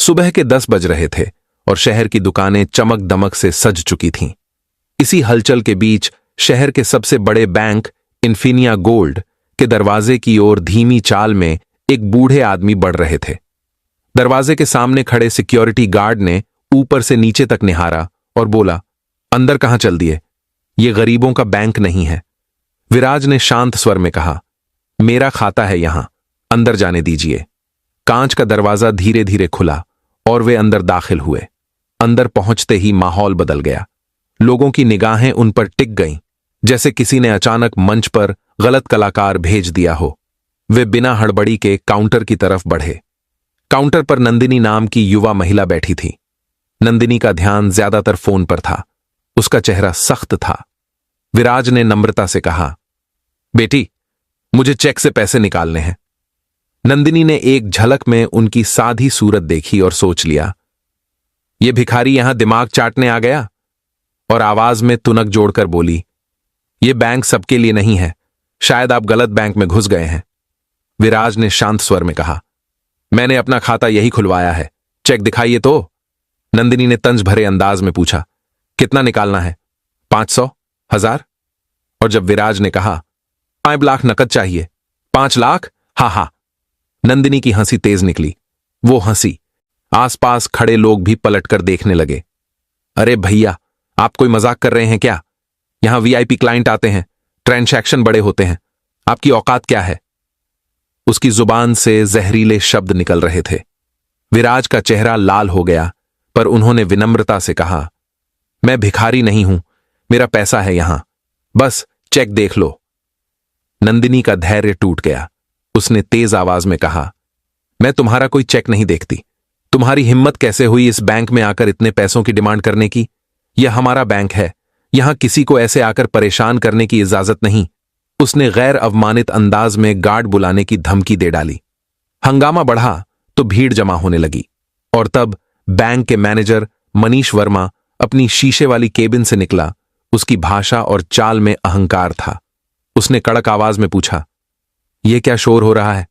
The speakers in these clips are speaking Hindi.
सुबह के 10 बज रहे थे और शहर की दुकानें चमक दमक से सज चुकी थीं। इसी हलचल के बीच शहर के सबसे बड़े बैंक इन्फिनिया गोल्ड के दरवाजे की ओर धीमी चाल में एक बूढ़े आदमी बढ़ रहे थे। दरवाजे के सामने खड़े सिक्योरिटी गार्ड ने ऊपर से नीचे तक निहारा और बोला, अंदर कहां चल दिए? ये गरीबों का बैंक नहीं है। विराज ने शांत स्वर में कहा, मेरा खाता है यहां, अंदर जाने दीजिए। कांच का दरवाजा धीरे धीरे खुला और वे अंदर दाखिल हुए। अंदर पहुंचते ही माहौल बदल गया। लोगों की निगाहें उन पर टिक गईं, जैसे किसी ने अचानक मंच पर गलत कलाकार भेज दिया हो। वे बिना हड़बड़ी के काउंटर की तरफ बढ़े। काउंटर पर नंदिनी नाम की युवा महिला बैठी थी। नंदिनी का ध्यान ज्यादातर फोन पर था। उसका चेहरा सख्त था। विराज ने नम्रता से कहा, बेटी, मुझे चेक से पैसे निकालने हैं। नंदिनी ने एक झलक में उनकी साधी सूरत देखी और सोच लिया, ये भिखारी यहां दिमाग चाटने आ गया, और आवाज में तुनक जोड़कर बोली, ये बैंक सबके लिए नहीं है, शायद आप गलत बैंक में घुस गए हैं। विराज ने शांत स्वर में कहा, मैंने अपना खाता यही खुलवाया है, चेक दिखाइए तो। नंदिनी ने तंज भरे अंदाज में पूछा, कितना निकालना है? 500, 1000? और जब विराज ने कहा, 5 लाख नकद चाहिए। 5 लाख? हा हा। नंदिनी की हंसी तेज निकली। वो हंसी आसपास खड़े लोग भी पलटकर देखने लगे। अरे भैया, आप कोई मजाक कर रहे हैं क्या? यहां वीआईपी क्लाइंट आते हैं, ट्रांजैक्शन बड़े होते हैं, आपकी औकात क्या है? उसकी जुबान से जहरीले शब्द निकल रहे थे। विराज का चेहरा लाल हो गया, पर उन्होंने विनम्रता से कहा, मैं भिखारी नहीं हूं, मेरा पैसा है यहां, बस चेक देख लो। नंदिनी का धैर्य टूट गया। उसने तेज आवाज में कहा, मैं तुम्हारा कोई चेक नहीं देखती। तुम्हारी हिम्मत कैसे हुई इस बैंक में आकर इतने पैसों की डिमांड करने की? यह हमारा बैंक है, यहां किसी को ऐसे आकर परेशान करने की इजाजत नहीं। उसने गैर अवमानित अंदाज में गार्ड बुलाने की धमकी दे डाली। हंगामा बढ़ा तो भीड़ जमा होने लगी, और तब बैंक के मैनेजर मनीष वर्मा अपनी शीशे वाली केबिन से निकला। उसकी भाषा और चाल में अहंकार था। उसने कड़क आवाज में पूछा, यह क्या शोर हो रहा है?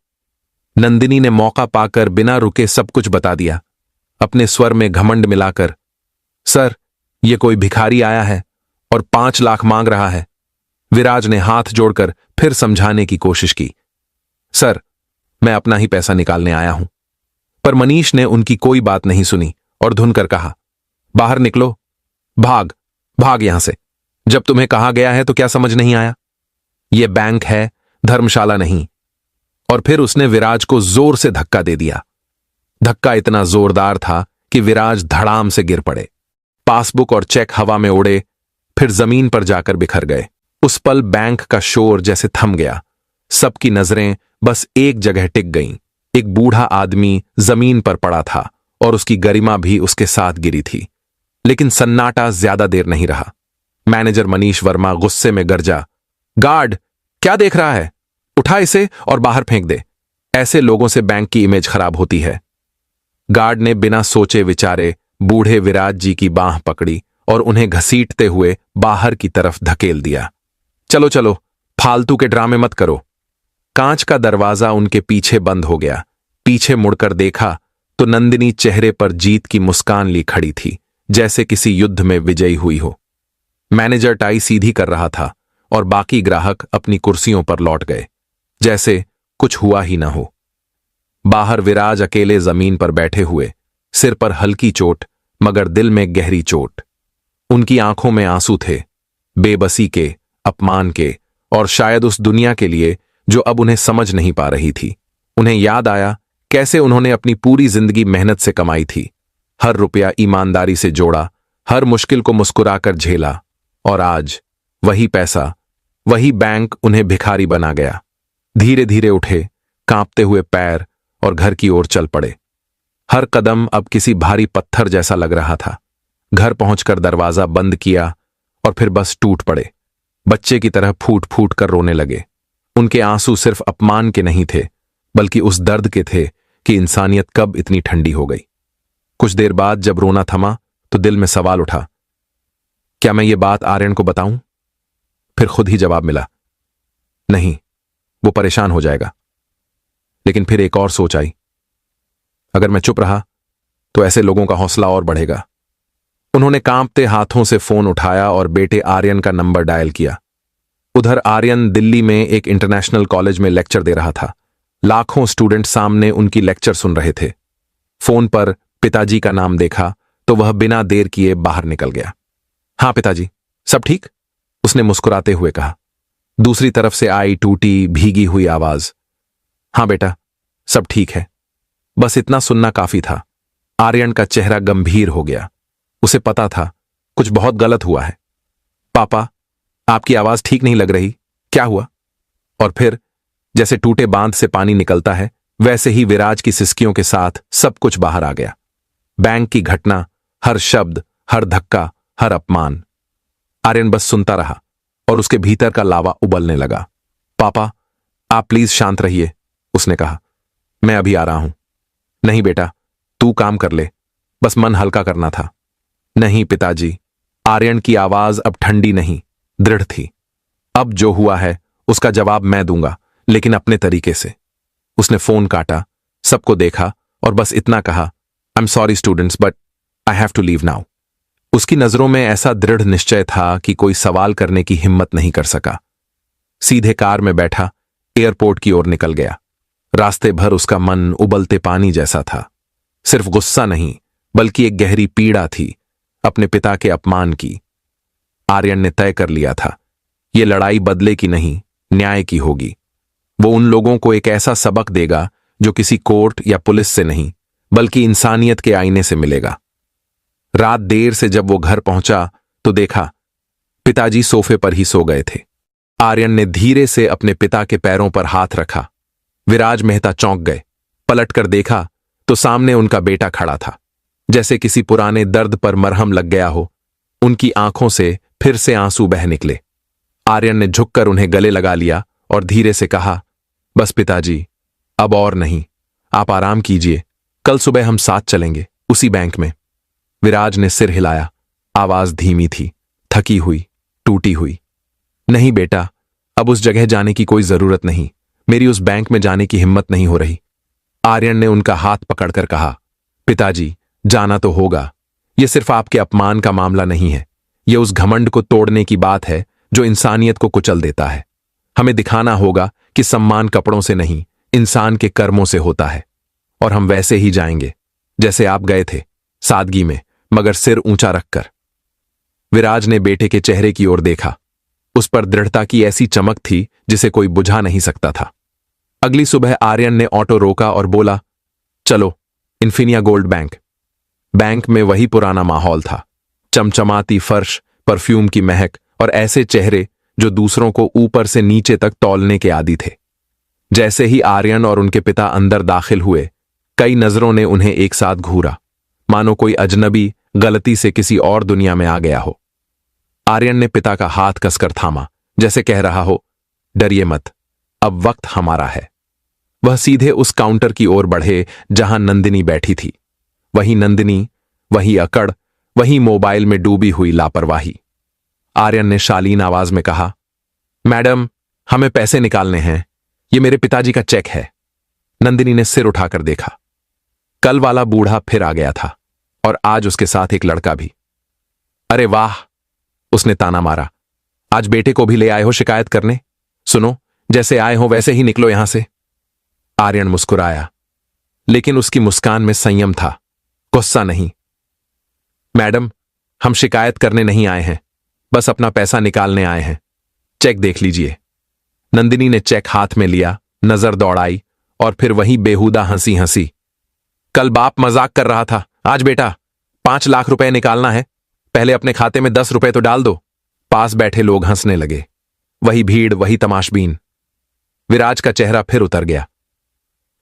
नंदिनी ने मौका पाकर बिना रुके सब कुछ बता दिया, अपने स्वर में घमंड मिलाकर। सर, यह कोई भिखारी आया है और 5 लाख मांग रहा है। विराज ने हाथ जोड़कर फिर समझाने की कोशिश की, सर, मैं अपना ही पैसा निकालने आया हूं। पर मनीष ने उनकी कोई बात नहीं सुनी और धुनकर कहा, बाहर निकलो, भाग भाग यहां से। जब तुम्हें कहा गया है तो क्या समझ नहीं आया? यह बैंक है, धर्मशाला नहीं। और फिर उसने विराज को जोर से धक्का दे दिया। धक्का इतना जोरदार था कि विराज धड़ाम से गिर पड़े। पासबुक और चेक हवा में उड़े, फिर जमीन पर जाकर बिखर गए। उस पल बैंक का शोर जैसे थम गया। सबकी नजरें बस एक जगह टिक गईं। एक बूढ़ा आदमी जमीन पर पड़ा था और उसकी गरिमा भी उसके साथ गिरी थी। लेकिन सन्नाटा ज्यादा देर नहीं रहा। मैनेजर मनीष वर्मा गुस्से में गरजा, गार्ड, क्या देख रहा है? उठा इसे और बाहर फेंक दे। ऐसे लोगों से बैंक की इमेज खराब होती है। गार्ड ने बिना सोचे विचारे बूढ़े विराज जी की बांह पकड़ी और उन्हें घसीटते हुए बाहर की तरफ धकेल दिया। चलो चलो, फालतू के ड्रामे मत करो। कांच का दरवाजा उनके पीछे बंद हो गया। पीछे मुड़कर देखा तो नंदिनी चेहरे पर जीत की मुस्कान ली खड़ी थी, जैसे किसी युद्ध में विजयी हुई हो। मैनेजर टाई सीधी कर रहा था और बाकी ग्राहक अपनी कुर्सियों पर लौट गए, जैसे कुछ हुआ ही ना हो। बाहर विराज अकेले जमीन पर बैठे हुए, सिर पर हल्की चोट मगर दिल में गहरी चोट। उनकी आंखों में आंसू थे, बेबसी के, अपमान के, और शायद उस दुनिया के लिए जो अब उन्हें समझ नहीं पा रही थी। उन्हें याद आया कैसे उन्होंने अपनी पूरी जिंदगी मेहनत से कमाई थी, हर रुपया ईमानदारी से जोड़ा, हर मुश्किल को मुस्कुराकर झेला, और आज वही पैसा, वही बैंक उन्हें भिखारी बना गया। धीरे धीरे उठे, कांपते हुए पैर, और घर की ओर चल पड़े। हर कदम अब किसी भारी पत्थर जैसा लग रहा था। घर पहुंचकर दरवाजा बंद किया और फिर बस टूट पड़े। बच्चे की तरह फूट फूट कर रोने लगे। उनके आंसू सिर्फ अपमान के नहीं थे, बल्कि उस दर्द के थे कि इंसानियत कब इतनी ठंडी हो गई। कुछ देर बाद जब रोना थमा तो दिल में सवाल उठा, क्या मैं ये बात आर्यन को बताऊं? फिर खुद ही जवाब मिला, नहीं, वो परेशान हो जाएगा। लेकिन फिर एक और सोच आई, अगर मैं चुप रहा तो ऐसे लोगों का हौसला और बढ़ेगा। उन्होंने कांपते हाथों से फोन उठाया और बेटे आर्यन का नंबर डायल किया। उधर आर्यन दिल्ली में एक इंटरनेशनल कॉलेज में लेक्चर दे रहा था। लाखों स्टूडेंट सामने उनकी लेक्चर सुन रहे थे। फोन पर पिताजी का नाम देखा तो वह बिना देर किए बाहर निकल गया। हाँ पिताजी, सब ठीक? उसने मुस्कुराते हुए कहा। दूसरी तरफ से आई टूटी भीगी हुई आवाज, हाँ बेटा, सब ठीक है। बस इतना सुनना काफी था। आर्यन का चेहरा गंभीर हो गया। उसे पता था कुछ बहुत गलत हुआ है। पापा, आपकी आवाज ठीक नहीं लग रही, क्या हुआ? और फिर जैसे टूटे बांध से पानी निकलता है, वैसे ही विराज की सिसकियों के साथ सब कुछ बाहर आ गया। बैंक की घटना, हर शब्द, हर धक्का, हर अपमान। आर्यन बस सुनता रहा और उसके भीतर का लावा उबलने लगा। पापा, आप प्लीज शांत रहिए, उसने कहा। मैं अभी आ रहा हूं। नहीं बेटा, तू काम कर ले, बस मन हल्का करना था। नहीं पिताजी। आर्यन की आवाज अब ठंडी नहीं, दृढ़ थी। अब जो हुआ है उसका जवाब मैं दूंगा, लेकिन अपने तरीके से। उसने फोन काटा, सबको देखा और बस इतना कहा, I am sorry students, but I have to leave now. उसकी नजरों में ऐसा दृढ़ निश्चय था कि कोई सवाल करने की हिम्मत नहीं कर सका। सीधे कार में बैठा एयरपोर्ट की ओर निकल गया। रास्ते भर उसका मन उबलते पानी जैसा था। सिर्फ गुस्सा नहीं, बल्कि एक गहरी पीड़ा थी, अपने पिता के अपमान की। आर्यन ने तय कर लिया था, यह लड़ाई बदले की नहीं, न्याय की होगी। वो उन लोगों को एक ऐसा सबक देगा जो किसी कोर्ट या पुलिस से नहीं, बल्कि इंसानियत के आईने से मिलेगा। रात देर से जब वो घर पहुंचा तो देखा पिताजी सोफे पर ही सो गए थे। आर्यन ने धीरे से अपने पिता के पैरों पर हाथ रखा। विराज मेहता चौंक गए। पलटकर देखा तो सामने उनका बेटा खड़ा था, जैसे किसी पुराने दर्द पर मरहम लग गया हो। उनकी आंखों से फिर से आंसू बह निकले। आर्यन ने झुककर उन्हें गले लगा लिया और धीरे से कहा, बस पिताजी, अब और नहीं, आप आराम कीजिए, कल सुबह हम साथ चलेंगे, उसी बैंक में। विराज ने सिर हिलाया। आवाज धीमी थी, थकी हुई, टूटी हुई। नहीं बेटा, अब उस जगह जाने की कोई जरूरत नहीं। मेरी उस बैंक में जाने की हिम्मत नहीं हो रही। आर्यन ने उनका हाथ पकड़कर कहा, पिताजी, जाना तो होगा। यह सिर्फ आपके अपमान का मामला नहीं है, यह उस घमंड को तोड़ने की बात है जो इंसानियत को कुचल देता है। हमें दिखाना होगा कि सम्मान कपड़ों से नहीं, इंसान के कर्मों से होता है। और हम वैसे ही जाएंगे जैसे आप गए थे, सादगी में, मगर सिर ऊंचा रखकर। विराज ने बेटे के चेहरे की ओर देखा। उस पर दृढ़ता की ऐसी चमक थी जिसे कोई बुझा नहीं सकता था। अगली सुबह आर्यन ने ऑटो रोका और बोला, चलो इन्फिनिया गोल्ड बैंक। बैंक में वही पुराना माहौल था, चमचमाती फर्श, परफ्यूम की महक और ऐसे चेहरे जो दूसरों को ऊपर से नीचे तक तौलने के आदी थे। जैसे ही आर्यन और उनके पिता अंदर दाखिल हुए, कई नजरों ने उन्हें एक साथ घूरा, मानो कोई अजनबी गलती से किसी और दुनिया में आ गया हो। आर्यन ने पिता का हाथ कसकर थामा, जैसे कह रहा हो, डरिए मत, अब वक्त हमारा है। वह सीधे उस काउंटर की ओर बढ़े जहां नंदिनी बैठी थी। वही नंदिनी, वही अकड़, वही मोबाइल में डूबी हुई लापरवाही। आर्यन ने शालीन आवाज में कहा, मैडम, हमें पैसे निकालने हैं, ये मेरे पिताजी का चेक है। नंदिनी ने सिर उठाकर देखा। कल वाला बूढ़ा फिर आ गया था और आज उसके साथ एक लड़का भी। अरे वाह, उसने ताना मारा, आज बेटे को भी ले आए हो शिकायत करने? सुनो, जैसे आए हो वैसे ही निकलो यहां से। आर्यन मुस्कुराया, लेकिन उसकी मुस्कान में संयम था, गुस्सा नहीं। मैडम, हम शिकायत करने नहीं आए हैं, बस अपना पैसा निकालने आए हैं। चेक देख लीजिए। नंदिनी ने चेक हाथ में लिया, नजर दौड़ाई और फिर वही बेहुदा हंसी हंसी। कल बाप मजाक कर रहा था, आज बेटा 5 लाख रुपए निकालना है, पहले अपने खाते में 10 रुपए तो डाल दो। पास बैठे लोग हंसने लगे। वही भीड़, वही तमाशबीन। विराज का चेहरा फिर उतर गया,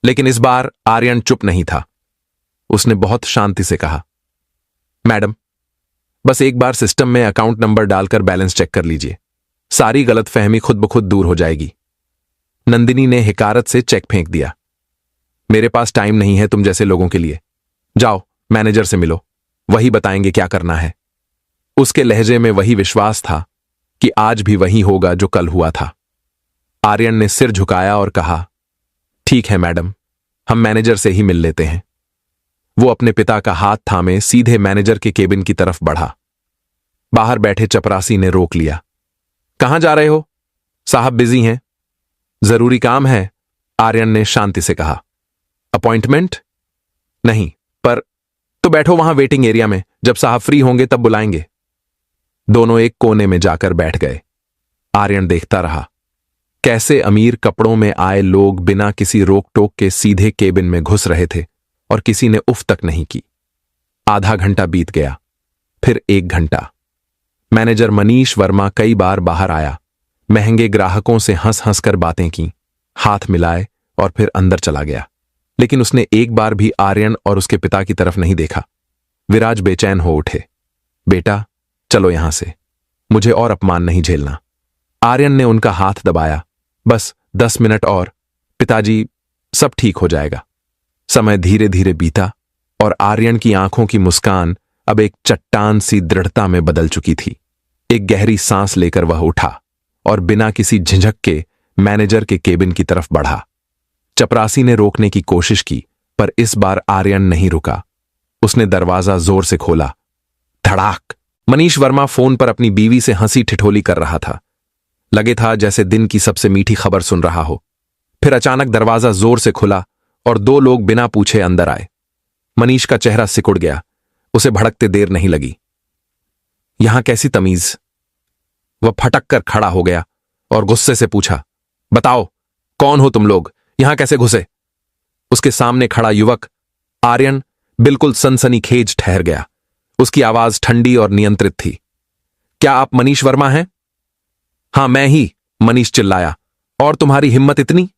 लेकिन इस बार आर्यन चुप नहीं था। उसने बहुत शांति से कहा, मैडम, बस एक बार सिस्टम में अकाउंट नंबर डालकर बैलेंस चेक कर लीजिए, सारी गलतफहमी खुद ब खुद दूर हो जाएगी। नंदिनी ने हिकारत से चेक फेंक दिया। मेरे पास टाइम नहीं है तुम जैसे लोगों के लिए। जाओ मैनेजर से मिलो, वही बताएंगे क्या करना है। उसके लहजे में वही विश्वास था कि आज भी वही होगा जो कल हुआ था। आर्यन ने सिर झुकाया और कहा, ठीक है मैडम, हम मैनेजर से ही मिल लेते हैं। वो अपने पिता का हाथ थामे सीधे मैनेजर के केबिन की तरफ बढ़ा। बाहर बैठे चपरासी ने रोक लिया। कहां जा रहे हो? साहब बिजी हैं। जरूरी काम है, आर्यन ने शांति से कहा। अपॉइंटमेंट? नहीं, पर तो बैठो वहां वेटिंग एरिया में, जब साहब फ्री होंगे तब बुलाएंगे। दोनों एक कोने में जाकर बैठ गए। आर्यन देखता रहा कैसे अमीर कपड़ों में आए लोग बिना किसी रोक टोक के सीधे केबिन में घुस रहे थे और किसी ने उफ तक नहीं की। आधा घंटा बीत गया, फिर 1 घंटा। मैनेजर मनीष वर्मा कई बार बाहर आया, महंगे ग्राहकों से हंस हंस कर बातें की, हाथ मिलाए और फिर अंदर चला गया। लेकिन उसने एक बार भी आर्यन और उसके पिता की तरफ नहीं देखा। विराज बेचैन हो उठे। बेटा, चलो यहां से, मुझे और अपमान नहीं झेलना। आर्यन ने उनका हाथ दबाया। बस 10 मिनट और, पिताजी, सब ठीक हो जाएगा। समय धीरे धीरे बीता और आर्यन की आंखों की मुस्कान अब एक चट्टान सी दृढ़ता में बदल चुकी थी। एक गहरी सांस लेकर वह उठा और बिना किसी झिझक के मैनेजर के केबिन की तरफ बढ़ा। चपरासी ने रोकने की कोशिश की, पर इस बार आर्यन नहीं रुका। उसने दरवाजा जोर से खोला। धड़ाक! मनीष वर्मा फोन पर अपनी बीवी से हंसी ठिठोली कर रहा था। लगे था जैसे दिन की सबसे मीठी खबर सुन रहा हो। फिर अचानक दरवाजा जोर से खुला और 2 लोग बिना पूछे अंदर आए। मनीष का चेहरा सिकुड़ गया। उसे भड़कते देर नहीं लगी। यहां कैसी तमीज! वह फटक कर खड़ा हो गया और गुस्से से पूछा, बताओ, कौन हो तुम लोग? यहां कैसे घुसे? उसके सामने खड़ा युवक आर्यन बिल्कुल सनसनीखेज ठहर गया। उसकी आवाज ठंडी और नियंत्रित थी। क्या आप मनीष वर्मा हैं? हां, मैं ही, मनीष चिल्लाया। और तुम्हारी हिम्मत इतनी?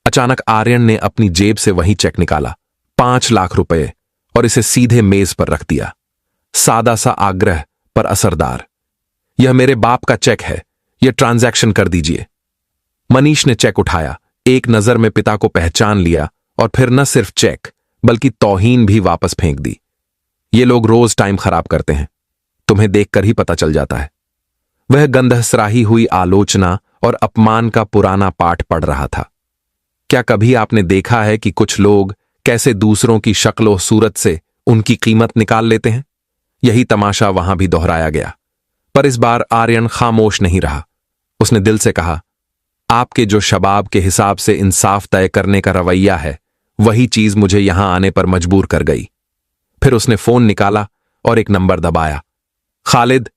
अचानक आर्यन ने अपनी जेब से वही चेक निकाला, 5 लाख रुपए, और इसे सीधे मेज पर रख दिया। सादा सा आग्रह पर असरदार। यह मेरे बाप का चेक है, यह ट्रांजैक्शन कर दीजिए। मनीष ने चेक उठाया, एक नजर में पिता को पहचान लिया और फिर न सिर्फ चेक बल्कि तौहीन भी वापस फेंक दी। ये लोग रोज टाइम खराब करते हैं, तुम्हें देखकर ही पता चल जाता है। वह गंधसराही हुई आलोचना और अपमान का पुराना पाठ पढ़ रहा था। क्या कभी आपने देखा है कि कुछ लोग कैसे दूसरों की शक्ल सूरत से उनकी कीमत निकाल लेते हैं? यही तमाशा वहां भी दोहराया गया। पर इस बार आर्यन खामोश नहीं रहा। उसने दिल से कहा, आपके जो शबाब के हिसाब से इंसाफ तय करने का रवैया है, वही चीज मुझे यहां आने पर मजबूर कर गई। फिर उसने फोन निकाला और एक नंबर दबाया। खालिद,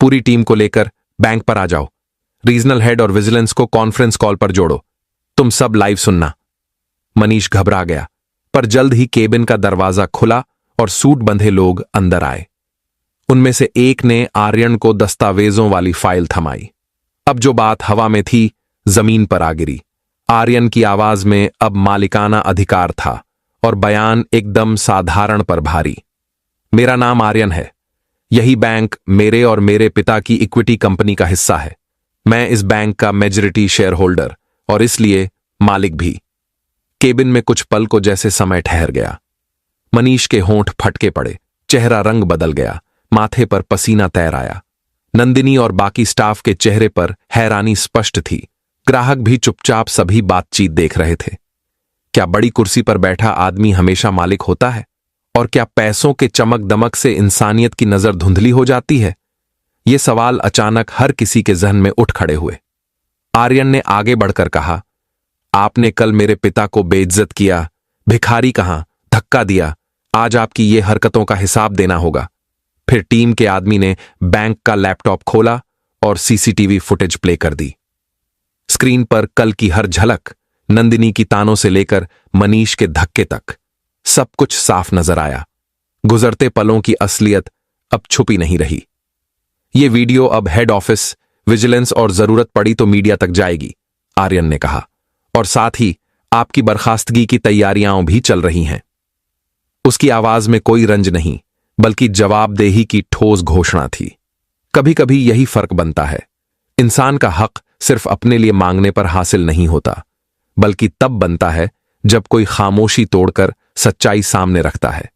पूरी टीम को लेकर बैंक पर आ जाओ। रीजनल हेड और विजिलेंस को कॉन्फ्रेंस कॉल पर जोड़ो। तुम सब लाइव सुनना। मनीष घबरा गया, पर जल्द ही केबिन का दरवाजा खुला और सूट बंधे लोग अंदर आए। उनमें से एक ने आर्यन को दस्तावेजों वाली फाइल थमाई। अब जो बात हवा में थी, जमीन पर आ गिरी। आर्यन की आवाज में अब मालिकाना अधिकार था और बयान एकदम साधारण पर भारी। मेरा नाम आर्यन है। यही बैंक मेरे और मेरे पिता की इक्विटी कंपनी का हिस्सा है। मैं इस बैंक का मेजॉरिटी शेयर होल्डर और इसलिए मालिक भी। केबिन में कुछ पल को जैसे समय ठहर गया। मनीष के होंठ फटके पड़े, चेहरा रंग बदल गया, माथे पर पसीना तैर आया। नंदिनी और बाकी स्टाफ के चेहरे पर हैरानी स्पष्ट थी। ग्राहक भी चुपचाप सभी बातचीत देख रहे थे। क्या बड़ी कुर्सी पर बैठा आदमी हमेशा मालिक होता है? और क्या पैसों के चमक दमक से इंसानियत की नजर धुंधली हो जाती है? ये सवाल अचानक हर किसी के जहन में उठ खड़े हुए। आर्यन ने आगे बढ़कर कहा, आपने कल मेरे पिता को बेइज्जत किया, भिखारी कहा, धक्का दिया। आज आपकी ये हरकतों का हिसाब देना होगा। फिर टीम के आदमी ने बैंक का लैपटॉप खोला और सीसीटीवी फुटेज प्ले कर दी। स्क्रीन पर कल की हर झलक, नंदिनी की तानों से लेकर मनीष के धक्के तक, सब कुछ साफ नजर आया। गुजरते पलों की असलियत अब छुपी नहीं रही। ये वीडियो अब हेड ऑफिस, विजिलेंस और जरूरत पड़ी तो मीडिया तक जाएगी, आर्यन ने कहा। और साथ ही आपकी बर्खास्तगी की तैयारियां भी चल रही हैं। उसकी आवाज में कोई रंज नहीं, बल्कि जवाबदेही की ठोस घोषणा थी। कभी कभी यही फर्क बनता है। इंसान का हक सिर्फ अपने लिए मांगने पर हासिल नहीं होता, बल्कि तब बनता है जब कोई खामोशी तोड़कर सच्चाई सामने रखता है।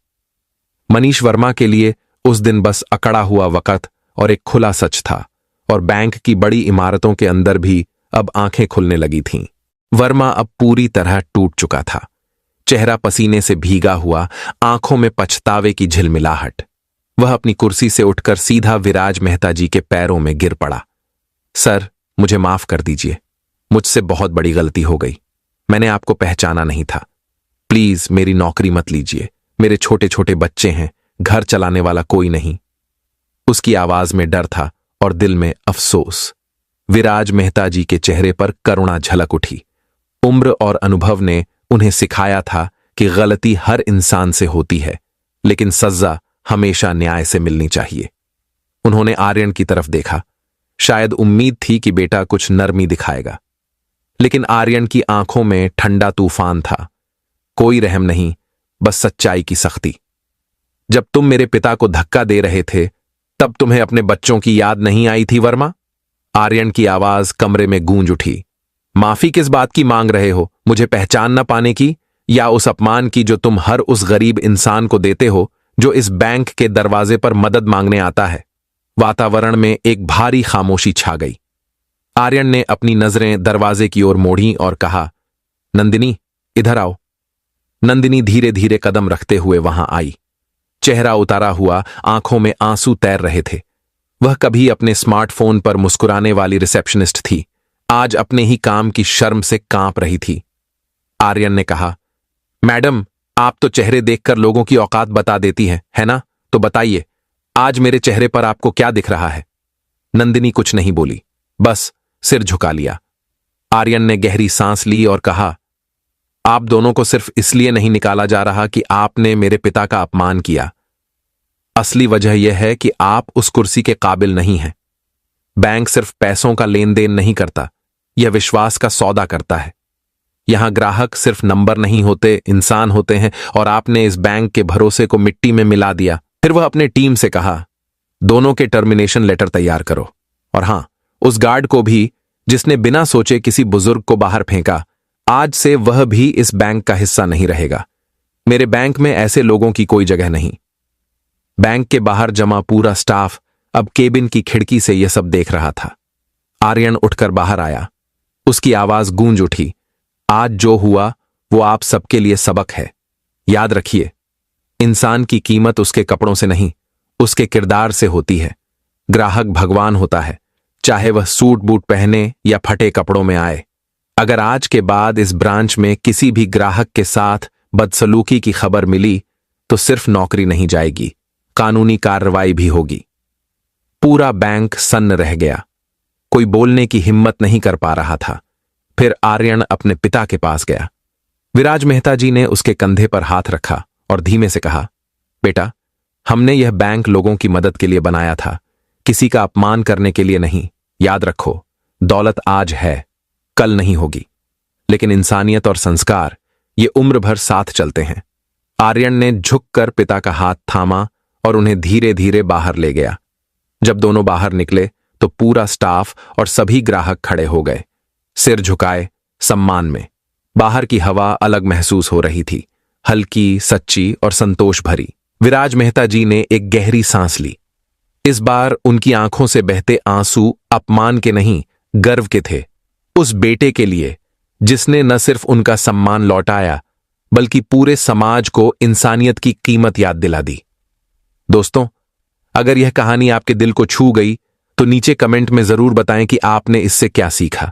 मनीष वर्मा के लिए उस दिन बस अकड़ा हुआ वक़्त और एक खुला सच था, और बैंक की बड़ी इमारतों के अंदर भी अब आंखें खुलने लगी थीं। वर्मा अब पूरी तरह टूट चुका था। चेहरा पसीने से भीगा हुआ, आंखों में पछतावे की झिलमिलाहट। वह अपनी कुर्सी से उठकर सीधा विराज मेहता जी के पैरों में गिर पड़ा। सर, मुझे माफ कर दीजिए, मुझसे बहुत बड़ी गलती हो गई। मैंने आपको पहचाना नहीं था। प्लीज मेरी नौकरी मत लीजिए, मेरे छोटे छोटे बच्चे हैं, घर चलाने वाला कोई नहीं। उसकी आवाज में डर था और दिल में अफसोस। विराज मेहता जी के चेहरे पर करुणा झलक उठी। उम्र और अनुभव ने उन्हें सिखाया था कि गलती हर इंसान से होती है, लेकिन सजा हमेशा न्याय से मिलनी चाहिए। उन्होंने आर्यन की तरफ देखा। शायद उम्मीद थी कि बेटा कुछ नरमी दिखाएगा, लेकिन आर्यन की आंखों में ठंडा तूफान था। कोई रहम नहीं, बस सच्चाई की सख्ती। जब तुम मेरे पिता को धक्का दे रहे थे, तब तुम्हें अपने बच्चों की याद नहीं आई थी वर्मा? आर्यन की आवाज कमरे में गूंज उठी। माफी किस बात की मांग रहे हो? मुझे पहचान न पाने की, या उस अपमान की जो तुम हर उस गरीब इंसान को देते हो जो इस बैंक के दरवाजे पर मदद मांगने आता है? वातावरण में एक भारी खामोशी छा गई। आर्यन ने अपनी नजरें दरवाजे की ओर मोड़ी और कहा, नंदिनी, इधर आओ। नंदिनी धीरे धीरे कदम रखते हुए वहां आई। चेहरा उतारा हुआ, आंखों में आंसू तैर रहे थे। वह कभी अपने स्मार्टफोन पर मुस्कुराने वाली रिसेप्शनिस्ट थी, आज अपने ही काम की शर्म से कांप रही थी। आर्यन ने कहा, मैडम, आप तो चेहरे देखकर लोगों की औकात बता देती हैं, है ना? तो बताइए, आज मेरे चेहरे पर आपको क्या दिख रहा है? नंदिनी कुछ नहीं बोली, बस सिर झुका लिया। आर्यन ने गहरी सांस ली और कहा, आप दोनों को सिर्फ इसलिए नहीं निकाला जा रहा कि आपने मेरे पिता का अपमान किया। असली वजह यह है कि आप उस कुर्सी के काबिल नहीं हैं। बैंक सिर्फ पैसों का लेन देन नहीं करता, यह विश्वास का सौदा करता है। यहां ग्राहक सिर्फ नंबर नहीं होते, इंसान होते हैं, और आपने इस बैंक के भरोसे को मिट्टी में मिला दिया। फिर वह अपने टीम से कहा, दोनों के टर्मिनेशन लेटर तैयार करो, और हां, उस गार्ड को भी जिसने बिना सोचे किसी बुजुर्ग को बाहर फेंका, आज से वह भी इस बैंक का हिस्सा नहीं रहेगा। मेरे बैंक में ऐसे लोगों की कोई जगह नहीं। बैंक के बाहर जमा पूरा स्टाफ अब केबिन की खिड़की से यह सब देख रहा था। आर्यन उठकर बाहर आया। उसकी आवाज गूंज उठी, आज जो हुआ वो आप सबके लिए सबक है। याद रखिए, इंसान की कीमत उसके कपड़ों से नहीं, उसके किरदार से होती है। ग्राहक भगवान होता है, चाहे वह सूट बूट पहने या फटे कपड़ों में आए। अगर आज के बाद इस ब्रांच में किसी भी ग्राहक के साथ बदसलूकी की खबर मिली, तो सिर्फ नौकरी नहीं जाएगी, कानूनी कार्रवाई भी होगी। पूरा बैंक सन्न रह गया। कोई बोलने की हिम्मत नहीं कर पा रहा था। फिर आर्यन अपने पिता के पास गया। विराज मेहता जी ने उसके कंधे पर हाथ रखा और धीमे से कहा, बेटा, हमने यह बैंक लोगों की मदद के लिए बनाया था, किसी का अपमान करने के लिए नहीं। याद रखो, दौलत आज है, कल नहीं होगी, लेकिन इंसानियत और संस्कार ये उम्र भर साथ चलते हैं। आर्यन ने झुककर पिता का हाथ थामा और उन्हें धीरे धीरे बाहर ले गया। जब दोनों बाहर निकले तो पूरा स्टाफ और सभी ग्राहक खड़े हो गए, सिर झुकाए, सम्मान में। बाहर की हवा अलग महसूस हो रही थी, हल्की, सच्ची और संतोष भरी। विराज मेहता जी ने एक गहरी सांस ली। इस बार उनकी आंखों से बहते आंसू अपमान के नहीं, गर्व के थे। उस बेटे के लिए जिसने न सिर्फ उनका सम्मान लौटाया, बल्कि पूरे समाज को इंसानियत की कीमत याद दिला दी। दोस्तों, अगर यह कहानी आपके दिल को छू गई तो नीचे कमेंट में जरूर बताएं कि आपने इससे क्या सीखा।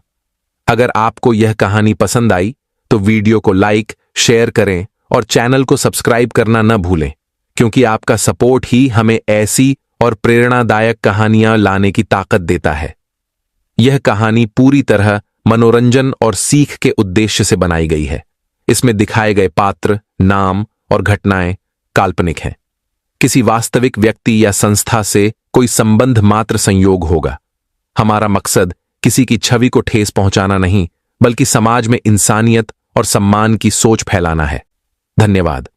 अगर आपको यह कहानी पसंद आई तो वीडियो को लाइक, शेयर करें और चैनल को सब्सक्राइब करना न भूलें, क्योंकि आपका सपोर्ट ही हमें ऐसी और प्रेरणादायक कहानियां लाने की ताकत देता है। यह कहानी पूरी तरह मनोरंजन और सीख के उद्देश्य से बनाई गई है। इसमें दिखाए गए पात्र, नाम और घटनाएं काल्पनिक हैं। किसी वास्तविक व्यक्ति या संस्था से कोई संबंध मात्र संयोग होगा। हमारा मकसद किसी की छवि को ठेस पहुंचाना नहीं, बल्कि समाज में इंसानियत और सम्मान की सोच फैलाना है। धन्यवाद।